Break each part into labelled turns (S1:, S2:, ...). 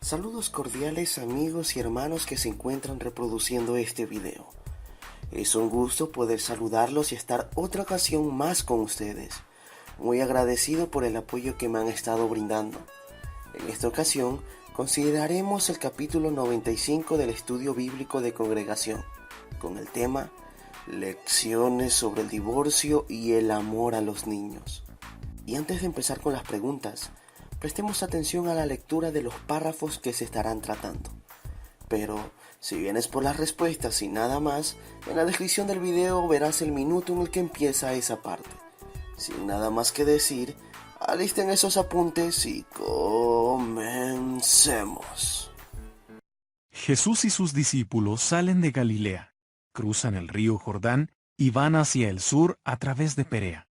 S1: Saludos cordiales amigos y hermanos que se encuentran reproduciendo este video. Es un gusto poder saludarlos y estar otra ocasión más con ustedes. Muy agradecido por el apoyo que me han estado brindando. En esta ocasión consideraremos el capítulo 95 del estudio bíblico de congregación, con el tema Lecciones sobre el divorcio y el amor a los niños. Y antes de empezar con las preguntas, prestemos atención a la lectura de los párrafos que se estarán tratando. Pero, si vienes por las respuestas y nada más, en la descripción del video verás el minuto en el que empieza esa parte. Sin nada más que decir, alisten esos apuntes y comencemos.
S2: Jesús y sus discípulos salen de Galilea, cruzan el río Jordán y van hacia el sur a través de Perea.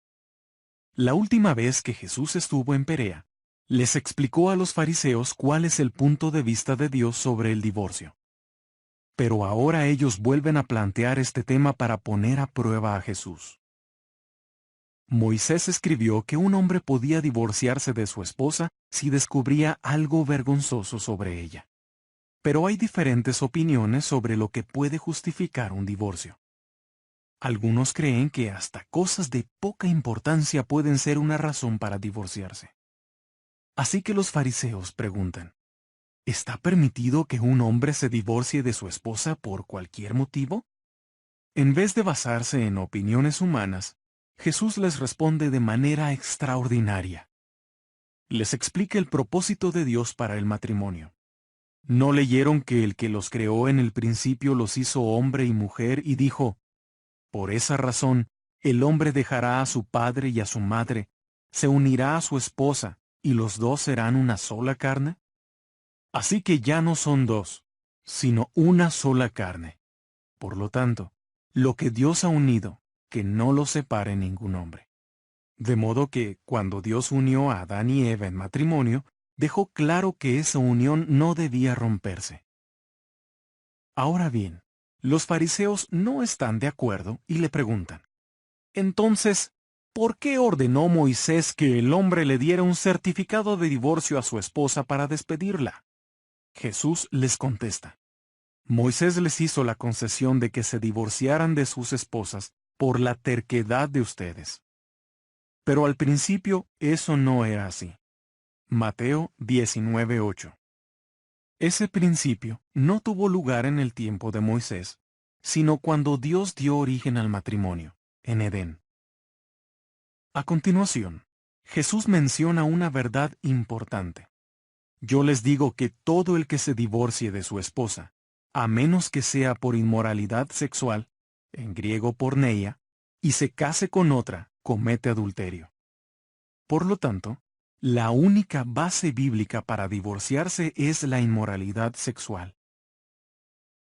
S2: La última vez que Jesús estuvo en Perea, les explicó a los fariseos cuál es el punto de vista de Dios sobre el divorcio. Pero ahora ellos vuelven a plantear este tema para poner a prueba a Jesús. Moisés escribió que un hombre podía divorciarse de su esposa si descubría algo vergonzoso sobre ella. Pero hay diferentes opiniones sobre lo que puede justificar un divorcio. Algunos creen que hasta cosas de poca importancia pueden ser una razón para divorciarse. Así que los fariseos preguntan, ¿está permitido que un hombre se divorcie de su esposa por cualquier motivo? En vez de basarse en opiniones humanas, Jesús les responde de manera extraordinaria. Les explica el propósito de Dios para el matrimonio. ¿No leyeron que el que los creó en el principio los hizo hombre y mujer y dijo, por esa razón, el hombre dejará a su padre y a su madre, se unirá a su esposa, y los dos serán una sola carne? Así que ya no son dos, sino una sola carne. Por lo tanto, lo que Dios ha unido, que no lo separe ningún hombre. De modo que, cuando Dios unió a Adán y Eva en matrimonio, dejó claro que esa unión no debía romperse. Ahora bien, los fariseos no están de acuerdo y le preguntan, entonces, ¿por qué ordenó Moisés que el hombre le diera un certificado de divorcio a su esposa para despedirla? Jesús les contesta, Moisés les hizo la concesión de que se divorciaran de sus esposas por la terquedad de ustedes. Pero al principio eso no era así. Mateo 19:8. Ese principio no tuvo lugar en el tiempo de Moisés, sino cuando Dios dio origen al matrimonio, en Edén. A continuación, Jesús menciona una verdad importante. Yo les digo que todo el que se divorcie de su esposa, a menos que sea por inmoralidad sexual, en griego porneia, y se case con otra, comete adulterio. Por lo tanto, la única base bíblica para divorciarse es la inmoralidad sexual.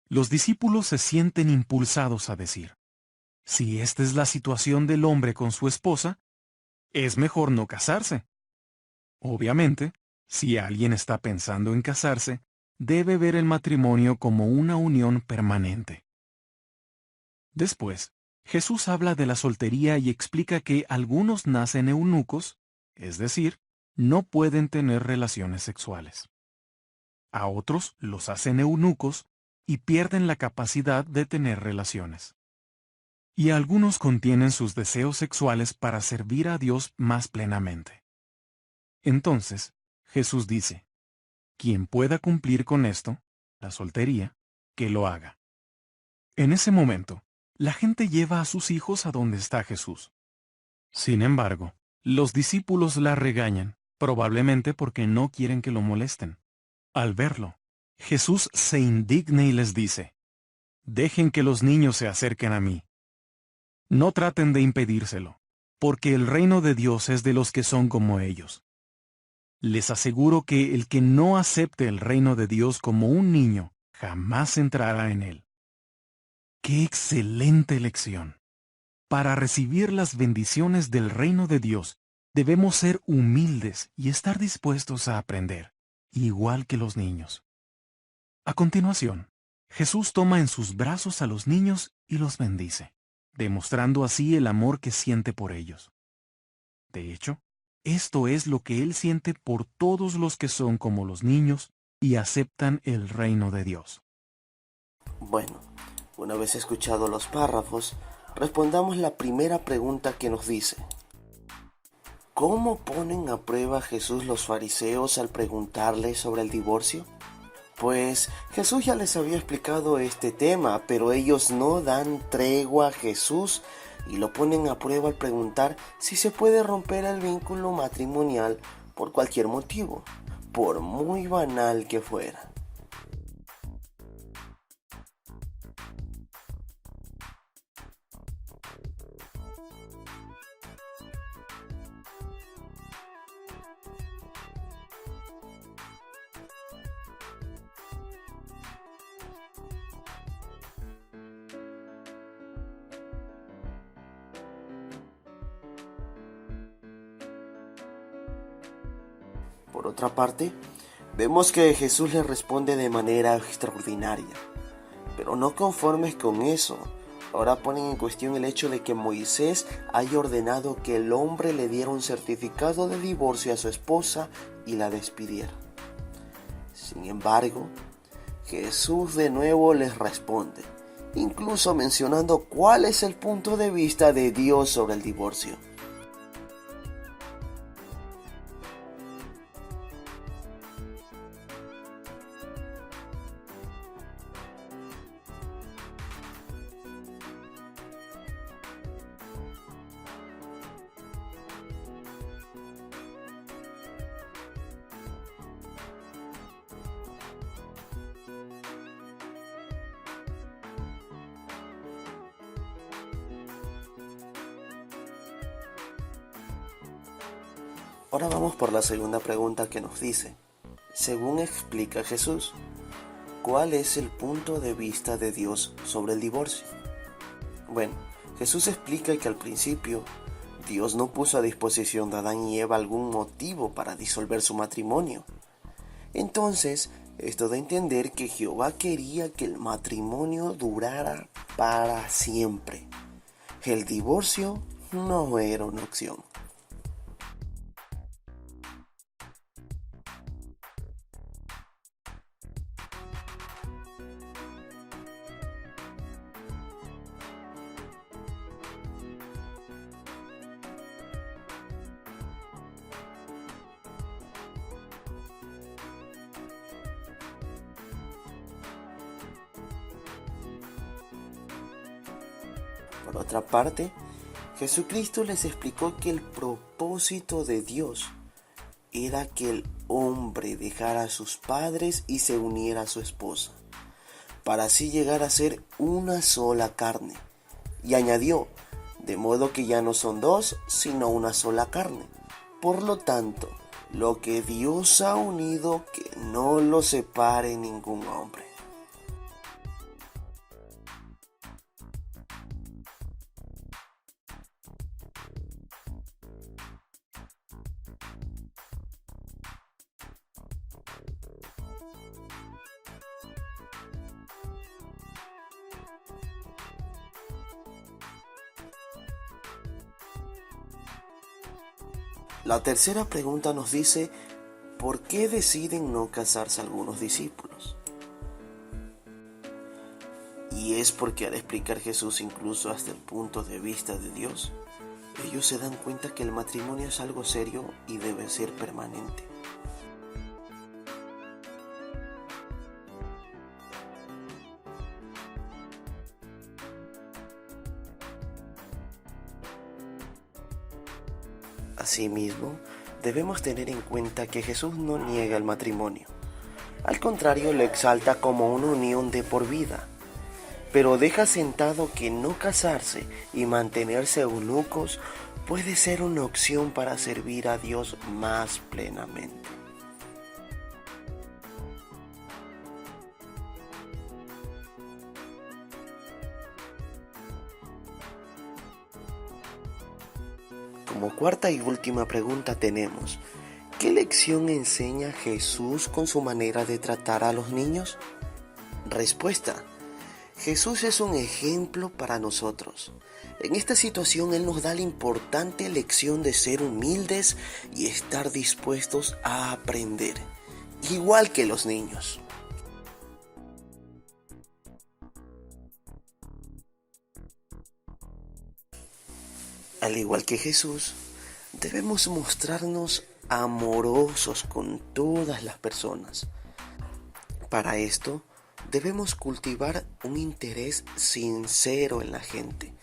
S2: Los discípulos se sienten impulsados a decir, si esta es la situación del hombre con su esposa, es mejor no casarse. Obviamente, si alguien está pensando en casarse, debe ver el matrimonio como una unión permanente. Después, Jesús habla de la soltería y explica que algunos nacen eunucos, es decir, no pueden tener relaciones sexuales. A otros los hacen eunucos y pierden la capacidad de tener relaciones. Y algunos contienen sus deseos sexuales para servir a Dios más plenamente. Entonces, Jesús dice, quien pueda cumplir con esto, la soltería, que lo haga. En ese momento, la gente lleva a sus hijos a donde está Jesús. Sin embargo, los discípulos la regañan, probablemente porque no quieren que lo molesten. Al verlo, Jesús se indigna y les dice, dejen que los niños se acerquen a mí. No traten de impedírselo, porque el reino de Dios es de los que son como ellos. Les aseguro que el que no acepte el reino de Dios como un niño, jamás entrará en él. ¡Qué excelente lección! Para recibir las bendiciones del reino de Dios, debemos ser humildes y estar dispuestos a aprender, igual que los niños. A continuación, Jesús toma en sus brazos a los niños y los bendice, demostrando así el amor que siente por ellos. De hecho, esto es lo que Él siente por todos los que son como los niños y aceptan el reino de Dios.
S1: Bueno, una vez escuchados los párrafos, respondamos la primera pregunta que nos dice: ¿cómo ponen a prueba a Jesús los fariseos al preguntarle sobre el divorcio? Pues Jesús ya les había explicado este tema, pero ellos no dan tregua a Jesús y lo ponen a prueba al preguntar si se puede romper el vínculo matrimonial por cualquier motivo, por muy banal que fuera. Por otra parte, vemos que Jesús les responde de manera extraordinaria. Pero no conformes con eso, ahora ponen en cuestión el hecho de que Moisés haya ordenado que el hombre le diera un certificado de divorcio a su esposa y la despidiera. Sin embargo, Jesús de nuevo les responde, incluso mencionando cuál es el punto de vista de Dios sobre el divorcio. Ahora vamos por la segunda pregunta que nos dice: según explica Jesús, ¿cuál es el punto de vista de Dios sobre el divorcio? Bueno, Jesús explica que al principio Dios no puso a disposición de Adán y Eva algún motivo para disolver su matrimonio. Entonces, esto da a entender que Jehová quería que el matrimonio durara para siempre. El divorcio no era una opción. Por otra parte, Jesucristo les explicó que el propósito de Dios era que el hombre dejara a sus padres y se uniera a su esposa, para así llegar a ser una sola carne. Y añadió, de modo que ya no son dos, sino una sola carne. Por lo tanto, lo que Dios ha unido, que no lo separe ningún hombre. La tercera pregunta nos dice: ¿por qué deciden no casarse algunos discípulos? Y es porque al explicar Jesús incluso hasta el punto de vista de Dios, ellos se dan cuenta que el matrimonio es algo serio y debe ser permanente. Asimismo, debemos tener en cuenta que Jesús no niega el matrimonio. Al contrario, lo exalta como una unión de por vida, pero deja sentado que no casarse y mantenerse eunucos puede ser una opción para servir a Dios más plenamente. Como cuarta y última pregunta tenemos: ¿qué lección enseña Jesús con su manera de tratar a los niños? Respuesta: Jesús es un ejemplo para nosotros. En esta situación Él nos da la importante lección de ser humildes y estar dispuestos a aprender. igual que los niños. Al igual que Jesús, debemos mostrarnos amorosos con todas las personas. Para esto, debemos cultivar un interés sincero en la gente.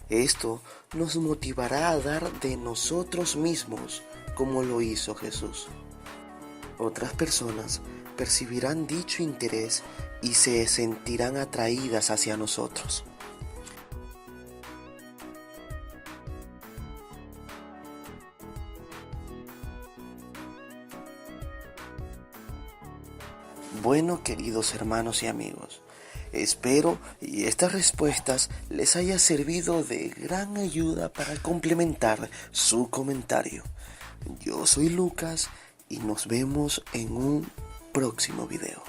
S1: Esto nos motivará a dar de nosotros mismos como lo hizo Jesús. Otras personas percibirán dicho interés y se sentirán atraídas hacia nosotros. Bueno, queridos hermanos y amigos, espero y estas respuestas les haya servido de gran ayuda para complementar su comentario. Yo soy Lucas y nos vemos en un próximo video.